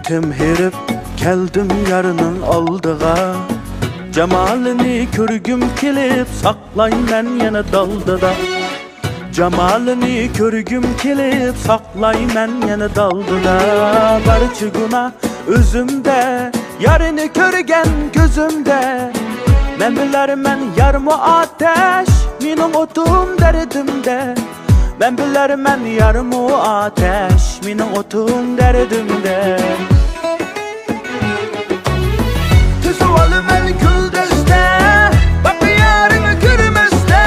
Etim herip keldim yarının aldığa, cemalini körgüm kelip saklaymen yana daldıda. Cemalini körgüm kelip saklaymen yana daldıda. Barçı günah özümde, yarını körgen gözümde. Men bilermen yarmı ateş, minin otum derdimde. Ben bilermen yarmı ateş, minin otum derdimde. Tüzüvalı men küldeste, bak yarını görmeste.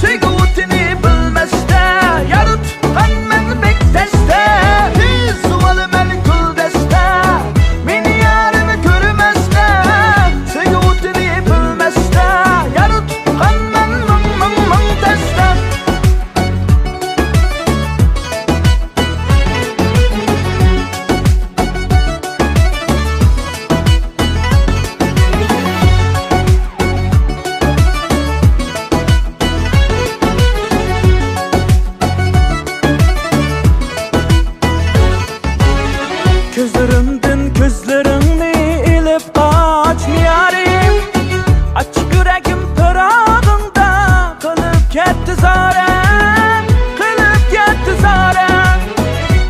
Söygü utini bilmeste, yarı tutkan men bekteste. Tüzüvalı men küldeste, mini yarını görmeste. Söygü utini bilmeste, yarı tutkan men teste. Gözlerimden gözlerini ilip kaçmayarim. Açık yüreğim tarafında kılıp ketti zarem, kılıp ketti zarem.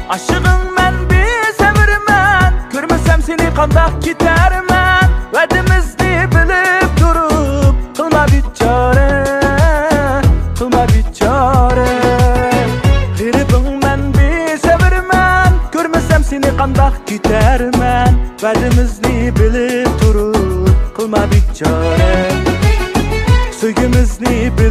Aşığın men bir sevirmen, görmesem seni kandak gidermen. Vedimizni bilip durup kılma bir çare, kılma bir çare. Heribin men bir sevirmen, görmesem seni kandak gidermen. Vedimizni bilip durup kılma bir çare, söygümüzni bilip